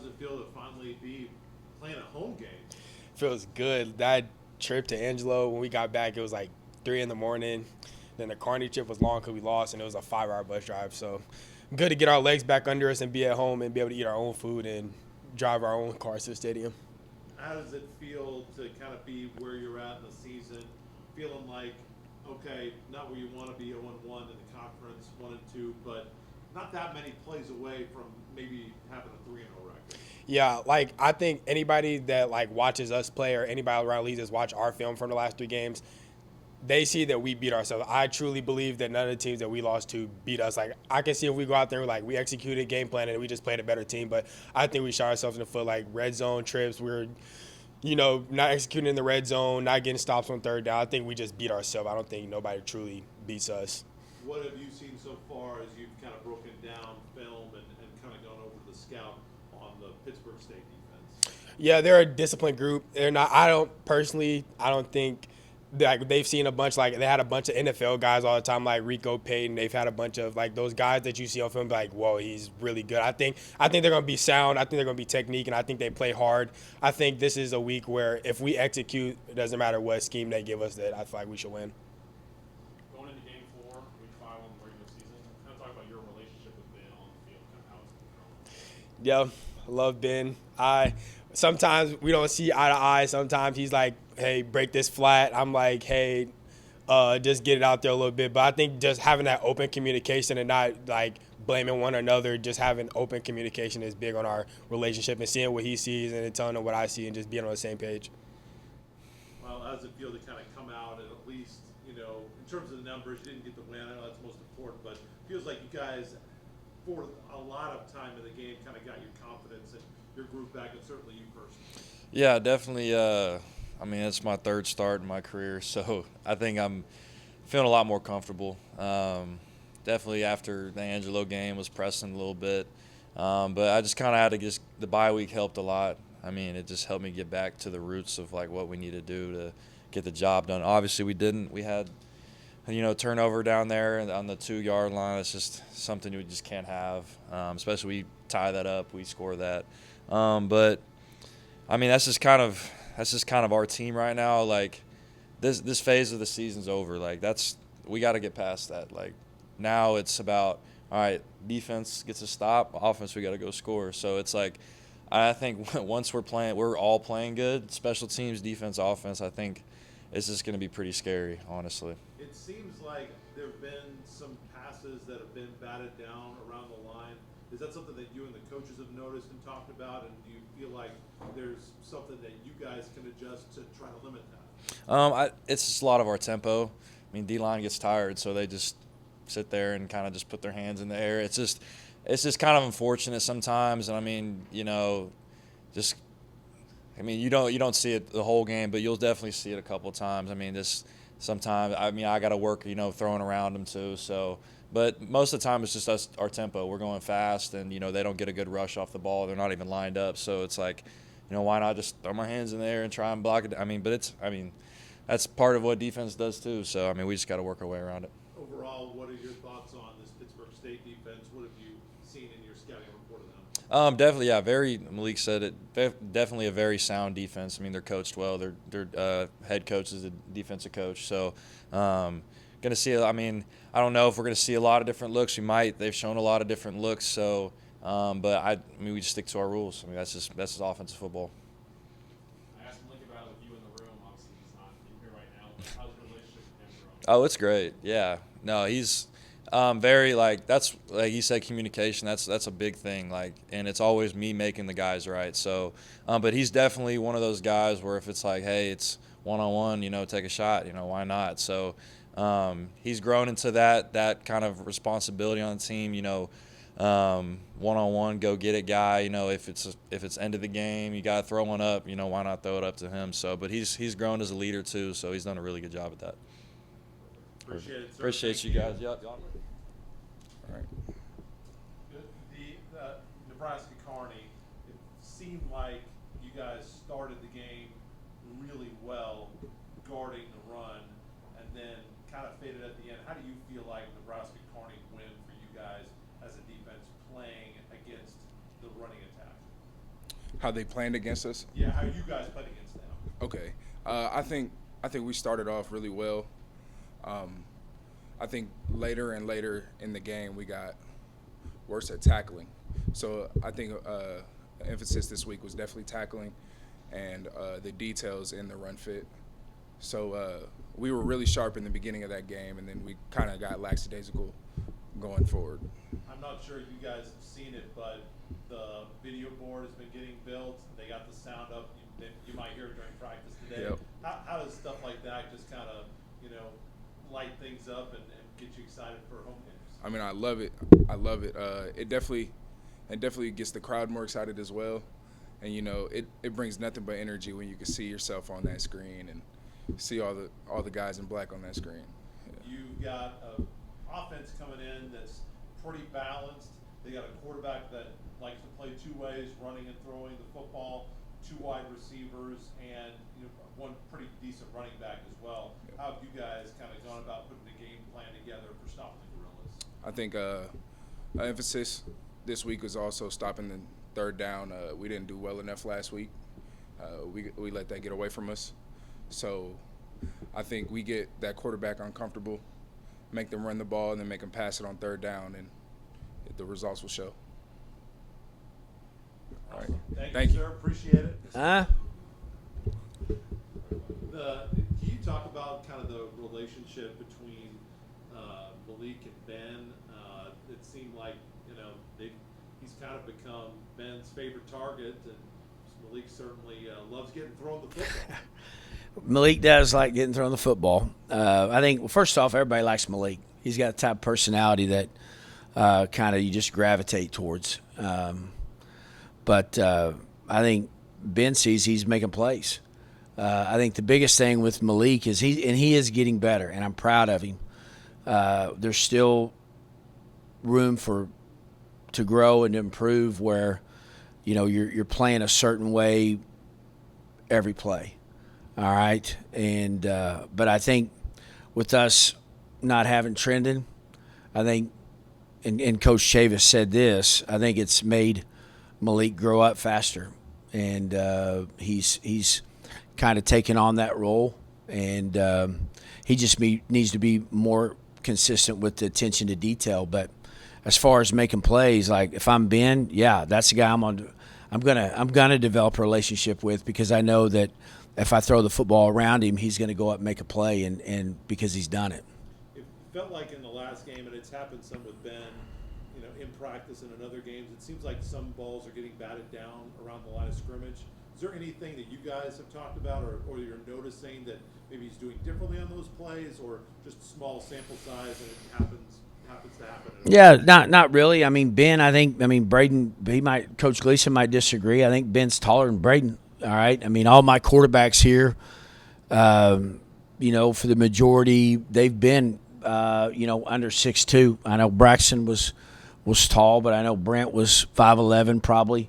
does it feel to finally be playing a home game? Feels good. That trip to Angelo, when we got back, it was like 3 in the morning. Then the Carney trip was long because we lost, and it was a 5-hour bus drive. So good to get our legs back under us and be at home and be able to eat our own food and drive our own cars to the stadium. How does it feel to kind of be where you're at in the season, feeling like, okay, not where you want to be, 0-1 in the conference, 1-2, but not that many plays away from maybe having a 3-0 record? Yeah, like I think anybody that like watches us play or anybody around leagues that's watched our film from the last 3 games, they see that we beat ourselves. I truly believe that none of the teams that we lost to beat us. Like I can see if we go out there like we executed game plan and we just played a better team, but I think we shot ourselves in the foot. Like red zone trips, we're not executing in the red zone, not getting stops on third down. I think we just beat ourselves. I don't think nobody truly beats us. What have you seen so far as you've kind of broken down film and kind of gone over the scout on the Pittsburg State defense? Yeah, they're a disciplined group. They're not. I don't think like they've seen a bunch. Like they had a bunch of NFL guys all the time, like Rico Payton. They've had a bunch of like those guys that you see on film, like whoa, he's really good. I think they're gonna be sound. I think they're gonna be technique, and I think they play hard. I think this is a week where if we execute, it doesn't matter what scheme they give us. That I feel like we should win. Going into Game 4, Week 5 on the regular season, kind of talk about your relationship with Ben on the field, kind of how it's been growing. Yeah, love Ben. I sometimes we don't see eye to eye. Sometimes he's like, "Hey, break this flat." I'm like, "Hey, just get it out there a little bit." But I think just having that open communication and not like blaming one another, just having open communication is big on our relationship and seeing what he sees and then telling him what I see and just being on the same page. Well, how does it feel to kind of come out and at least, in terms of the numbers, you didn't get the win. I know that's most important, but it feels like you guys, for a lot of time in the game, kind of got your confidence and your group back, and certainly you personally. Yeah, definitely. I mean, it's my third start in my career, so I think I'm feeling a lot more comfortable. Definitely after the Angelo game was pressing a little bit, but I just kind of had to the bye week helped a lot. I mean, it just helped me get back to the roots of like what we need to do to get the job done. Obviously, we didn't. We had turnover down there on the 2-yard line. It's just something we just can't have, especially we tie that up, we score that. But I mean, that's just kind of our team right now. Like this phase of the season's over. Like we got to get past that. Like now it's about, all right, defense gets a stop, offense we got to go score. So it's like I think once we're all playing good, special teams, defense, offense. I think it's just going to be pretty scary, honestly. It seems like there have been some passes that have been batted down around the line. Is that something that you and the coaches have noticed and talked about? And do you feel like there's something that you guys can adjust to try to limit that? It's just a lot of our tempo. I mean, D-line gets tired, so they just sit there and kind of just put their hands in the air. It's just kind of unfortunate sometimes. And I mean, you don't see it the whole game, but you'll definitely see it a couple of times. I mean, sometimes, I got to work, throwing around them too. So, but most of the time it's just our tempo. We're going fast, and they don't get a good rush off the ball. They're not even lined up. So it's like, why not just throw my hands in there and try and block it? I mean, that's part of what defense does too. So we just got to work our way around it. Overall, what are your thoughts on this Pittsburg State defense? What have you seen in your scouting report of them? Definitely, yeah. Malik said it. Definitely a very sound defense. I mean, they're coached well. Their head coach is a defensive coach. So, gonna see. I mean, I don't know if we're gonna see a lot of different looks. We might. They've shown a lot of different looks. So, but we just stick to our rules. I mean, that's just offensive football. I asked Malik about it with you in the room. Obviously, he's not in here right now. But how's your relationship with him growing? Oh, it's great. Yeah. No, he's very that's like you said, communication. That's a big thing. Like, and it's always me making the guys right. So, but he's definitely one of those guys where if it's like, hey, it's 1-on-1, take a shot. Why not? So, he's grown into that kind of responsibility on the team. 1-on-one, go get it, guy. If it's end of the game, you got to throw one up. Why not throw it up to him? So, but he's grown as a leader too. So he's done a really good job at that. Appreciate it, sir. Appreciate Thank you guys. Yep. All right. The Nebraska Kearney, it seemed like you guys started the game really well, guarding the run, and then kind of faded at the end. How do you feel like Nebraska Kearney win for you guys as a defense playing against the running attack? How they planned against us? Yeah, how you guys played against them. Okay. I think we started off really well. I think later and later in the game we got worse at tackling. So I think emphasis this week was definitely tackling and the details in the run fit. So we were really sharp in the beginning of that game, and then we kind of got lackadaisical going forward. I'm not sure you guys have seen it, but the video board has been getting built. They got the sound up. You might hear it during practice today. Yep. How does stuff like that just kind of, light things up and get you excited for home games? I mean, I love it. It definitely gets the crowd more excited as well. And, it brings nothing but energy when you can see yourself on that screen and see all the guys in black on that screen. Yeah. You've got an offense coming in that's pretty balanced. They got a quarterback that likes to play two ways, running and throwing the football, two wide receivers, and one pretty decent running back as well. Yep. How have you guys kind of gone about putting a game plan together for stopping the Gorillas? I think our emphasis this week was also stopping the third down. We didn't do well enough last week. We let that get away from us. So I think we get that quarterback uncomfortable, make them run the ball, and then make them pass it on third down, and the results will show. All right. Thank you, sir. Appreciate it. Can you talk about kind of the relationship between Malik and Ben? It seemed like he's kind of become Ben's favorite target, and Malik certainly loves getting thrown the football. Malik does like getting thrown the football. I think, well, first off, everybody likes Malik. He's got the type of personality that kind of you just gravitate towards. But I think Ben sees he's making plays. I think the biggest thing with Malik is he is getting better, and I'm proud of him. There's still room to grow and improve where, you're playing a certain way every play. All right, and but I think with us not having Trendon, I think, and Coach Chavis said this, I think it's made Malik grow up faster, and he's kind of taken on that role, and he just needs to be more consistent with the attention to detail. But as far as making plays, like if I'm Ben, yeah, that's the guy I'm gonna develop a relationship with, because I know that if I throw the football around him, he's going to go up and make a play, and because he's done it. It felt like in the last game, and it's happened some with Ben, in practice and in other games, it seems like some balls are getting batted down around the line of scrimmage. Is there anything that you guys have talked about or you're noticing that maybe he's doing differently on those plays, or just a small sample size and it happens to happen? Yeah, not really. I mean, Ben, Braden, Coach Gleason might disagree. I think Ben's taller than Braden. All right. I mean, all my quarterbacks here, for the majority, they've been, under 6'2". I know Braxton was tall, but I know Brent was 5'11" probably.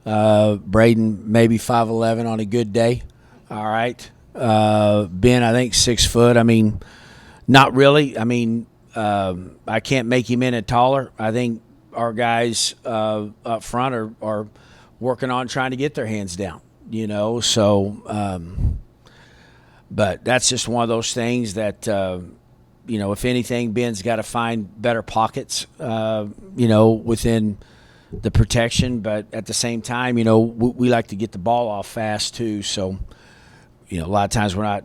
Braden maybe 5'11" on a good day. All right. Ben, I think 6 foot. I mean, not really. I mean, I can't make him any taller. I think our guys up front are working on trying to get their hands down. But that's just one of those things that, if anything, Ben's got to find better pockets, within the protection. But at the same time, we like to get the ball off fast too. So, a lot of times we're not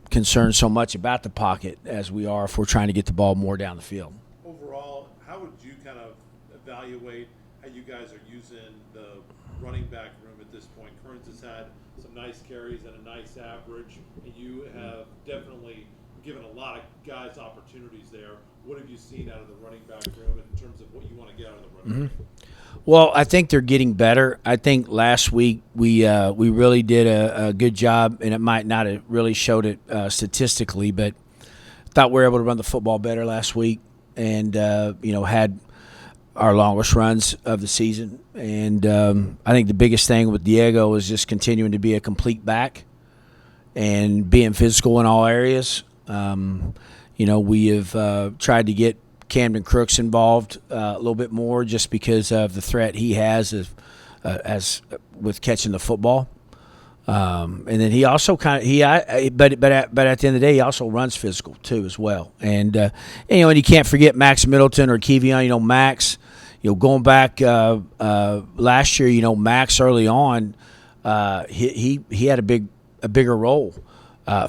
concerned so much about the pocket as we are if we're trying to get the ball more down the field. Overall, how would you kind of evaluate how you guys are using the running back room at this point? Kearns has had some nice carries and a nice average, and you have definitely given a lot of guys opportunities there. What have you seen out of the running back room in terms of what you want to get out of the running back? Well, I think they're getting better. I think last week we really did a good job, and it might not have really showed it statistically, but I thought we were able to run the football better last week, and had our longest runs of the season. And I think the biggest thing with Diego is just continuing to be a complete back and being physical in all areas. We have tried to get Camden Crooks involved a little bit more just because of the threat he has of as with catching the football. And then he also but at the end of the day, he also runs physical too as well. And and you can't forget Max Middleton or Kevion. Max, going back last year, Max early on, he had a bigger role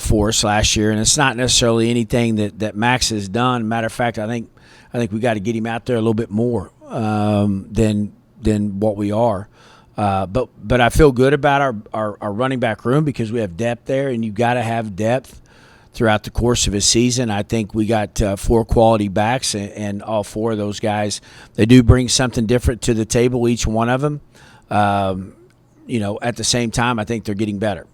for us last year, and it's not necessarily anything that Max has done. Matter of fact, I think we got to get him out there a little bit more than what we are. But I feel good about our running back room because we have depth there, and you got to have depth throughout the course of a season. I think we got 4 quality backs, and all 4 of those guys, they do bring something different to the table, each one of them. At the same time, I think they're getting better.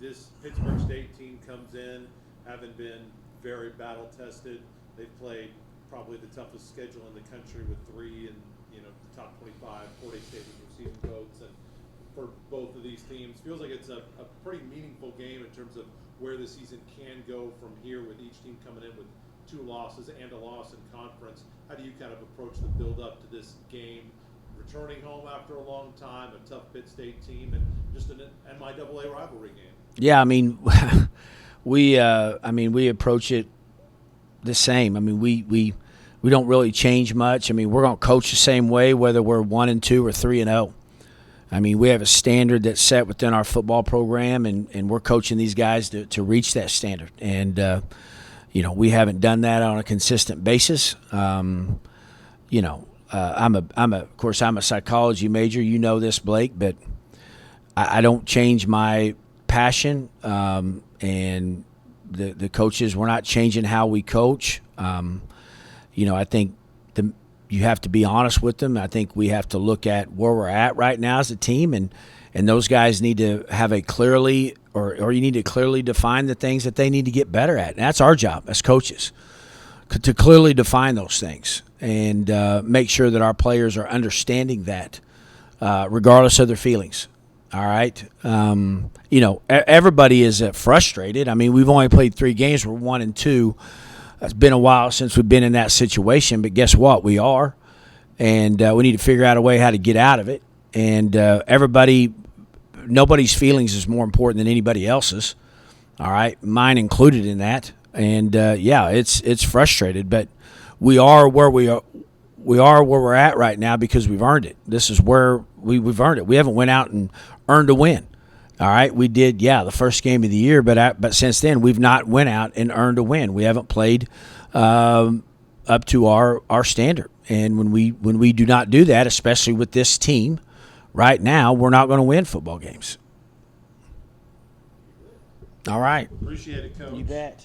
This Pittsburg State team comes in, having been very battle tested. They've played probably the toughest schedule in the country with 3 and the top 25 4-day state receiving votes, and for both of these teams, feels like it's a pretty meaningful game in terms of where the season can go from here, with each team coming in with 2 losses and a loss in conference. How do you kind of approach the build up to this game? Returning home after a long time, a tough Pitt State team, and just an MIAA rivalry game. Yeah, we approach it the same. We don't really change much. We're going to coach the same way whether we're 1-2 or 3-0. We have a standard that's set within our football program, and we're coaching these guys to reach that standard. And we haven't done that on a consistent basis. I'm a psychology major. You know this, Blake, but I don't change my passion. And the coaches, we're not changing how we coach. I think you have to be honest with them. I think we have to look at where we're at right now as a team, and those guys need to have you need to clearly define the things that they need to get better at. And that's our job as coaches, to clearly define those things and make sure that our players are understanding that, regardless of their feelings. All right. Everybody is frustrated. We've only played 3 games. We're 1-2. It's been a while since we've been in that situation, but guess what? We are, and we need to figure out a way how to get out of it. And nobody's feelings is more important than anybody else's. All right, mine included in that. And it's frustrated, but we are where we're at right now because we've earned it. This is where we've earned it. We haven't went out and earned a win. All right, we did, the first game of the year, but since then we've not went out and earned a win. We haven't played up to our standard, and when we do not do that, especially with this team right now, we're not going to win football games. All right, Appreciate it, Coach. You bet.